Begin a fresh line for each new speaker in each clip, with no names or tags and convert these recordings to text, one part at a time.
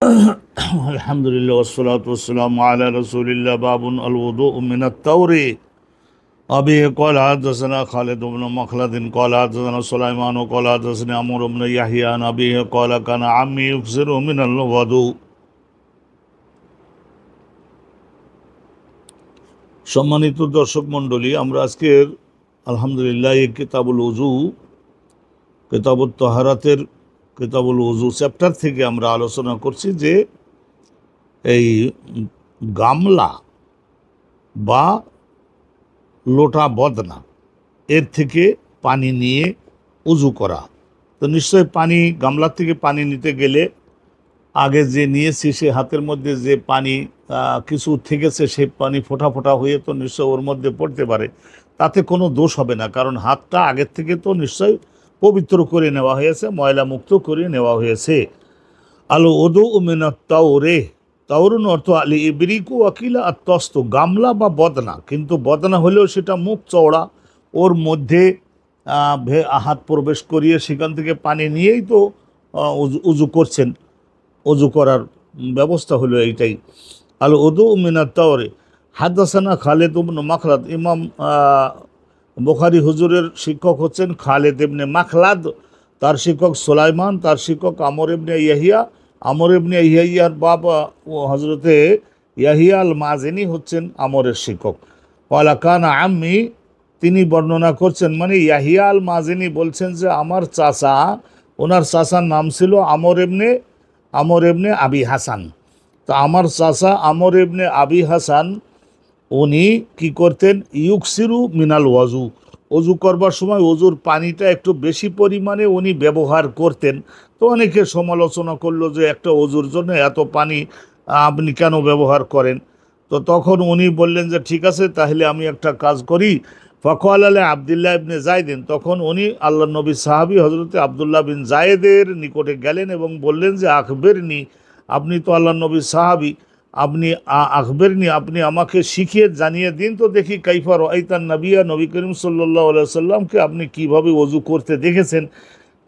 আলহামদুলিল্লাহ ওয়াসসালাতু ওয়াসসালামু আলা রাসূলিল্লাহ বাবুন আল ওযুউ মিনাত তাওরি আবি ক্বালা হাদাসানা খালিদ ইবনে মাখলাদ ক্বালা হাদাসানা সুলাইমান ক্বালা হাদাসানা আমর ইবনে ইয়াহইয়া নবী ক্বালা কানা আম্মি ইউকসিরু মিনাল ওযু। সম্মানিত দর্শক মণ্ডলী, আমরা আজকের আলহামদুলিল্লাহ এই কিতাবুল ওযু, কিতাবুত তাহারাতের কিতাবুল ওযু চ্যাপ্টার থেকে আমরা আলোচনা করছি যে এই গামলা বা লোটা বদনা এর থেকে পানি নিয়ে উজু করা। তো নিশ্চয় পানি গামলার থেকে পানি নিতে গেলে আগে যে নিয়েছি সে হাতের মধ্যে যে পানি কিছু থেকেছে সেই পানি ফোঁটা ফোঁটা হয়ে তো নিশ্চয় ওর মধ্যে পড়তে পারে, তাতে কোনো দোষ হবে না, কারণ হাতটা আগের থেকে তো নিশ্চয় পবিত্র করে নেওয়া হয়েছে, ময়লা মুক্ত করে নেওয়া হয়েছে। আলো ওদু মিনাত তাওরে, তাওরুন অর্থ আলি ইবরিকু আকিলা আর তস্ত, গামলা বা বদনা, কিন্তু বদনা হলেও সেটা মুখ চওড়া, ওর মধ্যে হাত প্রবেশ করিয়ে সেখান থেকে পানি নিয়েই তো উজু করছেন। অজু করার ব্যবস্থা হলো এইটাই। আল ওদু মিনাত তাওরে। হাদাসানা খালিদ ইবনে মাখলাদ, ইমাম বুখারী হুজুরের শিক্ষক হচ্ছেন খালিদ ইবনে মাখলাদ, তার শিক্ষক সুলাইমান, তার শিক্ষক আমর ইবনে ইয়াহিয়া। আমর ইবনে ইয়াহিয়ার বাবা ও হজরতে ইয়াহিয়া আল মাজিনী হচ্ছেন আমরের শিক্ষক। ওয়ালা কানা আম্মি, তিনি বর্ণনা করছেন, মানে ইয়াহিয়া আল মাজিনী বলছেন যে আমার চাচা, ওনার চাচার নাম ছিল আমর ইবনে আবি হাসান। তো আমার চাচা আমর ইবনে আবি হাসান উনি কি করতেন, ইউকসিরু মিনাল ওয়াজু, অজু করবার সময় অজুর পানিটা একটু বেশি পরিমাণে উনি ব্যবহার করতেন। তো অনেকে সমালোচনা করলো যে একটা অজুর জন্য এত পানি আপনি কেন ব্যবহার করেন। তো তখন উনি বললেন যে ঠিক আছে, তাহলে আমি একটা কাজ করি। ফখওয়াল আলে আবদুল্লাহ ইবনে জায়েদিন, তখন উনি আল্লাহ নবী সাহাবী হজরতে আবদুল্লাহ বিন জায়েদের নিকটে গেলেন এবং বললেন যে আখবেরনি, আপনি তো আল্লাহ নবী সাহাবী, আপনি আখবেরনি, আপনি আমাকে শিখিয়ে জানিয়ে দিন তো দেখি, কাইফা রাআইতান নবিয়া, নবী করিম সাল্লাল্লাহু আলাইহি সাল্লামকে আপনি কিভাবে ওযু করতে দেখেছেন।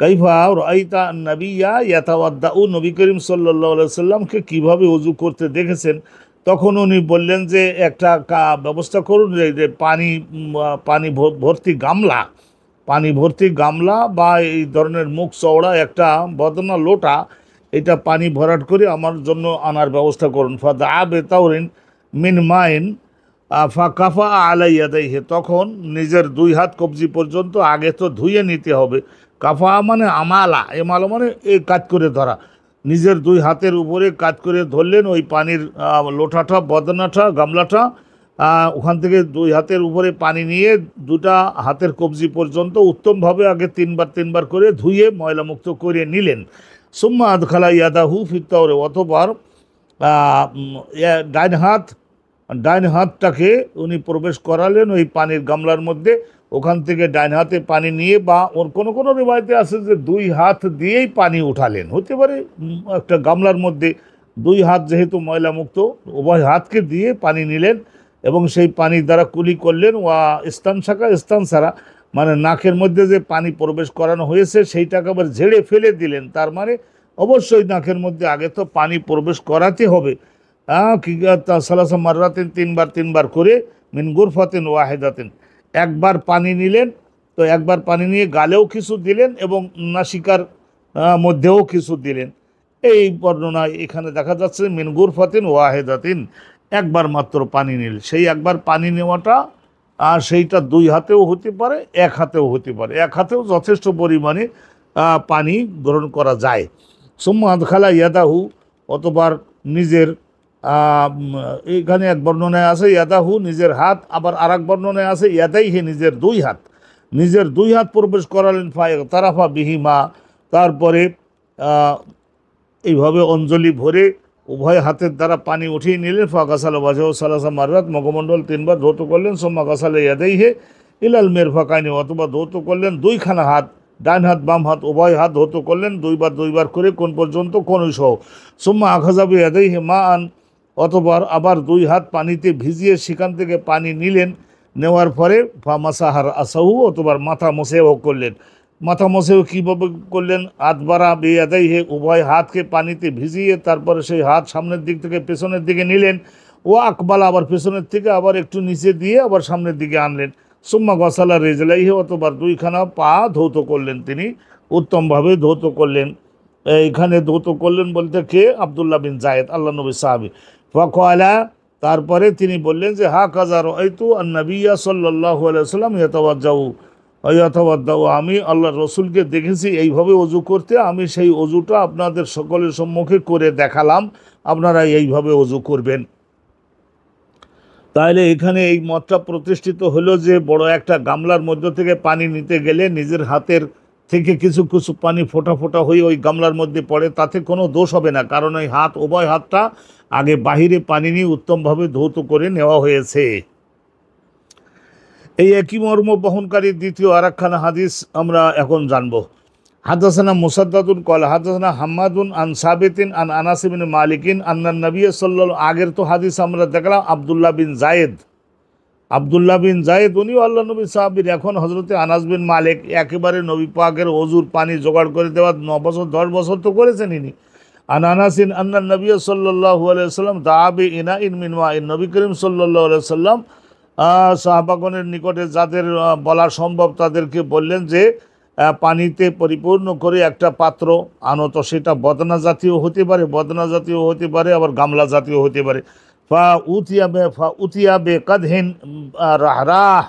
কাইফা রাআইতা নবিয়া ইয়াতাওয়াদ্দাউ, নবী করিম সাল্লাল্লাহু আলাইহি সাল্লামকে কিভাবে ওযু করতে দেখেছেন। তখন উনি বললেন যে একটা ব্যবস্থা করুন, যে পানি ভর্তি গামলা, পানি ভর্তি গামলা বা এই ধরনের মুখ চওড়া একটা বদনা লোটা, এটা পানি ভরাট করে আমার জন্য আনার ব্যবস্থা করুন। ফাদা আবে তাওরিন মিন মাইন ফা কাফা আলাইয়া দেহে, তখন নিজের দুই হাত কবজি পর্যন্ত আগে তো ধুয়ে নিতে হবে। কাফা মানে আমালা, এমালা মানে এই কাজ করে ধরা, নিজের দুই হাতের উপরে কাজ করে ধরলেন ওই পানির লোটাটা, বদনাটা, গামলাটা, ওখান থেকে দুই হাতের উপরে পানি নিয়ে দুটা হাতের কবজি পর্যন্ত উত্তমভাবে আগে তিনবার করে ধুয়ে ময়লামুক্ত করে নিলেন। সুম্মা আদখালা ইয়াদাহু ফিত তাওরে, অতবার ডাইন হাতটাকে উনি প্রবেশ করালেন ওই পানির গামলার মধ্যে, ওখান থেকে ডাইন হাতে পানি নিয়ে, বা ওর কোনো রিবায়েতে আছে যে দুই হাত দিয়েই পানি উঠালেন, হতে পারে একটা গামলার মধ্যে দুই হাত যেহেতু ময়লামুক্ত, উভয় হাতকে দিয়ে পানি নিলেন এবং সেই পানির দ্বারা কুলি করলেন। ওয়া স্থান ছাড়া মানে নাকের মধ্যে যে পানি প্রবেশ করানো হয়েছে সেইটাকে আবার ঝেড়ে ফেলে দিলেন, তার মানে অবশ্যই নাকের মধ্যে আগে তো পানি প্রবেশ করাতে হবে। সালাসা মাররাতিন, তিনবার করে, মিন গুরফাতিন ওয়াহেদাতিন, একবার পানি নিলেন, তো একবার পানি নিয়ে গালেও কিছু দিলেন এবং নাসিকার মধ্যেও কিছু দিলেন। এই বর্ণনা এখানে দেখা যাচ্ছে মিন গুরফাতিন ওয়াহেদাতিন, একবার মাত্র পানি নিল। সেই একবার পানি নেওয়াটা সেইটা দুই হাতেও হতে পারে, এক হাতেও হতে পারে, এক হাতেও যথেষ্ট পরিমাণে পানি গ্রহণ করা যায়। সুম্মা আদখালা ইয়াদাহু, অতবার নিজের এইখানে এক বর্ণনায় আছে ইয়াদাহু নিজের হাত, আবার আর এক বর্ণনায় আছে ইয়াদাইহি নিজের দুই হাত প্রবেশ করালেন। তারাফা বিহিমা, তারপরে এইভাবে অঞ্জলি ভরে উভয় হাতের দ্বারা পানি উঠিয়ে নিলেন। ফাগাসাল ওয়াজহু সালাসা মাররাত, মুখমণ্ডল তিনবার ধৌত করলেন। সুম্মা গাসাল ইয়াদাইহি ইলাল মিরফাকাইনি, অথবা ধৌত করলেন দুইখানা হাত, ডান হাত বাম হাত উভয় হাত ধৌত করলেন দুইবার করে, কোন পর্যন্ত, কনুই সহ। সুম্মা আখাযা বিয়াদাইহি মাআন, অতবার আবার দুই হাত পানিতে ভিজিয়ে সেখান থেকে পানি নিলেন, নেওয়ার পরে ফামাসাহার আসাহু, অতবার মাথা মোছেও করলেন। মাথা মশেও কীভাবে করলেন, আদবারা বেয়াদাই হে, উভয় হাতকে পানিতে ভিজিয়ে তারপরে সেই হাত সামনের দিক থেকে পেছনের দিকে নিলেন, ও আকবালা আবার পেছনের থেকে আবার একটু নিচে দিয়ে আবার সামনের দিকে আনলেন। সুম্মা গসালা রেজলাই হে, অতবার দুইখানা পা ধৌত করলেন, তিনি উত্তমভাবে ধৌত করলেন। এইখানে ধৌত করলেন বলতে কে? আবদুল্লাহ বিন জায়েদ, আল্লাহ নবী সাহাবী। ফাকওয়ালা, তারপরে তিনি বললেন যে হা কাজা রাআইতু আন-নাবিয়্যা সাল্লাল্লাহু আলাইহি ওয়াসাল্লাম ইয়াতাওয়াজ্জাউ, আমি আল্লাহ রসুলকে দেখেছি এইভাবে অজু করতে, আমি সেই অজুটা আপনাদের সকলের সম্মুখে করে দেখালাম, আপনারা এইভাবে অজু করবেন। তাহলে এখানে এই মতটা প্রতিষ্ঠিত হলো যে বড় একটা গামলার মধ্য থেকে পানি নিতে গেলে নিজের হাতের থেকে কিছু কিছু পানি ফোঁটা ফোঁটা হয়ে ওই গামলার মধ্যে পড়ে, তাতে কোনো দোষ হবে না, কারণ ওই হাত, উভয় হাতটা আগে বাহিরে পানি নিয়ে উত্তমভাবে ধৌত করে নেওয়া হয়েছে। এই একই মর্ম বহনকারী দ্বিতীয় আরেকখানা হাদিস আমরা এখন জানব। হাদাসানা মুসাদ্দাদুন কল হাদাসানা হাম্মাদুন আন সাবিতিন আন আনাস ইবনে মালিকিন আন্নান নবী সাল্লাল্লাহু, আগের তো হাদিস আমরা দেখলাম আব্দুল্লাহ বিন জায়েদ, উনিও আল্লাহ নবী সাহাবীর। এখন হজরতে আনাস বিন মালিক একেবারে নবী পাকের অজুর পানি জোগাড় করে দেওয়া 9 বছর 10 বছর তো করেছেন ইনি। আন আনাসিন আন্নান নবী সাল্লাল্লাহু আলাইহি ওয়াসাল্লাম দাআবি ইনাইন মিন মাইন, নবী করিম সাল্লাল্লাহু আলাইহি ওয়াসাল্লাম সাহাবাগণের নিকটে যাদের বলা সম্ভব তাদেরকে বললেন যে পানিতে পরিপূর্ণ করে একটা পাত্র আনো, তো সেটা বদনা জাতীয় হতে পারে আবার গামলা জাতীয় হতে পারে। ফা উতিয়া বে কাদহিন রাহ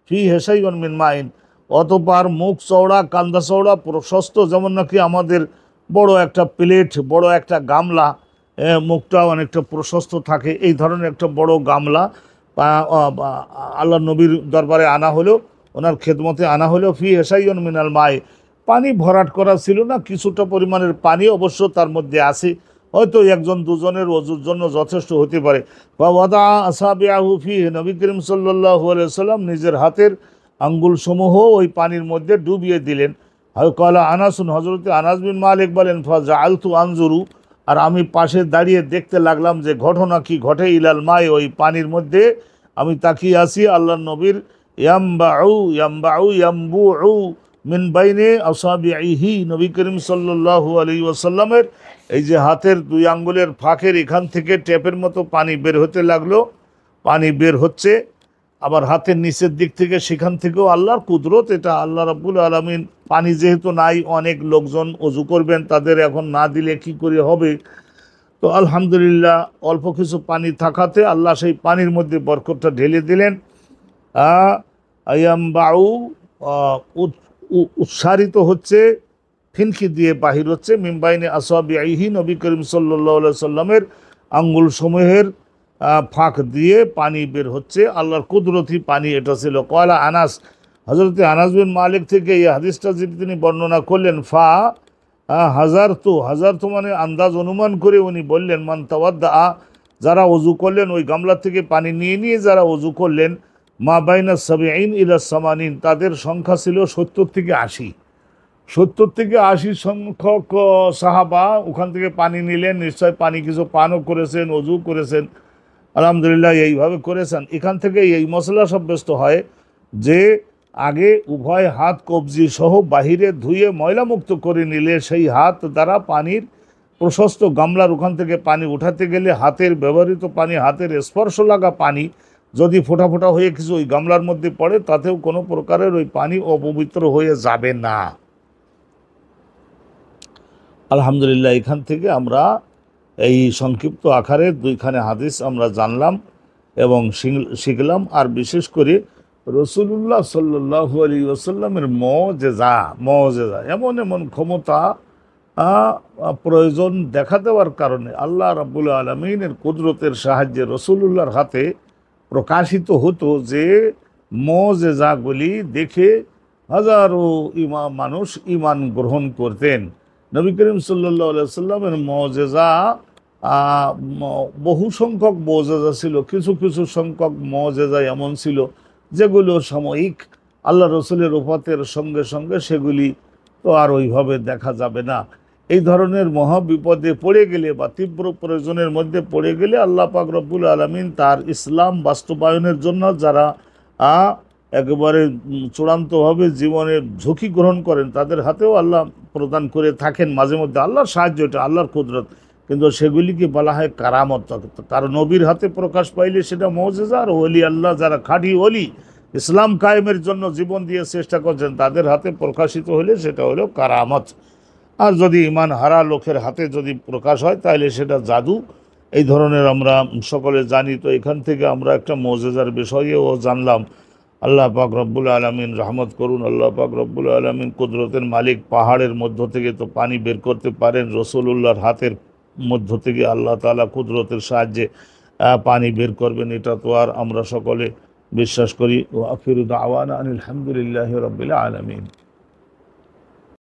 ফি হেসাইন মিন মাইন, অতপার মুখ চওড়া কান্দা চওড়া প্রশস্ত, যেমন নাকি আমাদের বড় একটা প্লেট, বড় একটা গামলা, মুখটা অনেকটা প্রশস্ত থাকে, এই ধরনের একটা বড় গামলা আল্লাহ নবীর দরবারে আনা হলো, ওনার খেদমতে আনা হলো। ফি হেসাইন মিনাল মাই, পানি ভরাট করা ছিল না, কিছুটা পরিমাণের পানি অবশ্য তার মধ্যে আছে, হয়তো একজন দুজনের ওযুর জন্য যথেষ্ট হতে পারে। বা ওয়াদা আসাবিআহু ফি, নবী করিম সাল্লাল্লাহু আলাইহি ওয়াসাল্লাম নিজের হাতের আঙ্গুলসমূহ ওই পানির মধ্যে ডুবিয়ে দিলেন। কলা আনাসুন, হযরতে আনাস বিন মালিক বলেন ফাজআলতু আনজুরু, আর আমি পাশে দাঁড়িয়ে দেখতে লাগলাম যে ঘটনা কি ঘটে। ইলাল মাই, ওই পানির মধ্যে আমি তাকিয়ে আছি, আল্লাহ নবীর ইয়াম্বুউ মিন বাইনে আসাবিহি, নবী করিম সাল্লাল্লাহু আলাইহি ওয়াসাল্লামের এই যে হাতের 2 আঙ্গুলের ফাঁকের এখান থেকে টেপের মতো পানি বের হতে লাগলো, পানি বের হচ্ছে, আবার হাতের নিচের দিক থেকে, সেখান থেকেও আল্লাহর কুদরত, এটা আল্লাহ রাব্বুল আলামিন। পানি যেহেতু নাই, অনেক লোকজন অজু করবেন, তাদের এখন না দিলে কি করে হবে, তো আলহামদুলিল্লাহ অল্প কিছু পানি থাকাতে আল্লাহ সেই পানির মধ্যে বরকতটা ঢেলে দিলেন। আয়ামবাউ, উচ্চারিত হচ্ছে, ফিনকি দিয়ে বাহির হচ্ছে, মিমবাইনে আসাবিহি, নবী করিম সাল্লাল্লাহু আলাইহি সাল্লামের আঙ্গুল সমূহের ফাঁক দিয়ে পানি বের হচ্ছে, আল্লাহর কুদরতি পানি এটা ছিল। কয়লা আনাস, হযরতে আনাস বিন মালিক থেকে এই হাদিসটা যেটি তিনি বর্ণনা করলেন, হাজারতু মানে আন্দাজ অনুমান করে উনি বললেন, মান তাওয়াদ্দা, যারা অজু করলেন ওই গামলা থেকে পানি নিয়ে নিয়ে যারা অজু করলেন, মা বাইনা সাবিঈন ইলা সামানিন, তাদের সংখ্যা ছিল 70 থেকে 80 সংখ্যক সাহাবা ওখান থেকে পানি নিলেন, নিশ্চয় পানি কিছু পানও করেছেন, অজু করেছেন, আলহামদুলিল্লাহ এইভাবে করেছেন। এখান থেকে এই মশলা সাব্যস্ত হয় যে আগে উভয় হাত কবজি সহ বাহিরে ধুয়ে ময়লামুক্ত করে নিলে সেই হাত দ্বারা পানির প্রশস্ত গামলার ওখান থেকে পানি উঠাতে গেলে হাতের ব্যবহৃত পানি, হাতের স্পর্শ লাগা পানি যদি ফোঁটা ফোঁটা হয়ে কিছু ওই গামলার মধ্যে পড়ে, তাতেও কোনো প্রকারের ওই পানি অপবিত্র হয়ে যাবে না। আলহামদুলিল্লাহ, এখান থেকে আমরা এই সংক্ষিপ্ত আকারে 2খানে হাদিস আমরা জানলাম এবং শিখলাম। আর বিশেষ করে রাসূলুল্লাহ সাল্লাল্লাহু আলাইহি ওয়াসাল্লামের মুজিজা, এমন ক্ষমতা প্রয়োজন দেখা দেওয়ার কারণে আল্লাহ রাব্বুল আলামিনের কুদরতের সাহায্যে রাসূলুল্লাহর হাতে প্রকাশিত হতো, যে মুজিজাগুলি দেখে হাজারো মানুষ ঈমান গ্রহণ করতেন। নবী করিম সাল্লাল্লাহু আলাইহি ওয়াসাল্লামের মুজিজা বহু সংখ্যক মুজিজা ছিল, কিছু কিছু সংখ্যক মুজিজা এমন ছিল যেগুলো সাময়িক, আল্লাহ রসুলের ওফাতের সঙ্গে সঙ্গে সেগুলি তো আর ওইভাবে দেখা যাবে না। এই ধরনের মহা বিপদে পড়ে গেলে বা তীব্র প্রয়োজনের মধ্যে পড়ে গেলে আল্লাহ পাক রব্বুল আলামিন তার ইসলাম বাস্তবায়নের জন্য যারা একেবারে চূড়ান্তভাবে জীবনের ঝুঁকি গ্রহণ করেন, তাদের হাতেও আল্লাহ প্রদান করে থাকেন মাঝে মধ্যে। আল্লাহর সাহায্য, এটা আল্লাহর কুদরত, কিন্তু সেগুলিকে বলা হয় কারামত। কারণ নবীর হাতে প্রকাশ পাইলে সেটা মুজিজা। আর ওলি আল্লাহ যারা খাঁটি ওলি, ইসলাম কায়েমের জন্য জীবন দিয়ে চেষ্টা করছেন, তাদের হাতে প্রকাশিত হলে সেটা হলো কারামত। আর যদি ইমান হারা লোকের হাতে যদি প্রকাশ হয় তাহলে সেটা জাদু। এই ধরনের আমরা সকলে জানি। তো এখান থেকে আমরা একটা মুজিজার বিষয়েও জানলাম। আল্লাহ পাক রব্বুল আলামিন রহমত করুন। আল্লাহ পাক রব্বুল আলামিন কুদরতের মালিক। পাহাড়ের মধ্য থেকে তো পানি বের করতে পারেন, রসুলুল্লাহর হাতের মধ্য থেকে আল্লাহ তাআলা কুদরতের সাহায্যে পানি বের করবেন, এটা তো আর আমরা সকলে বিশ্বাস করি। ওয়া আখিরু দাওয়ানা আনিল হামদুলিল্লাহি রাব্বিল আলামিন।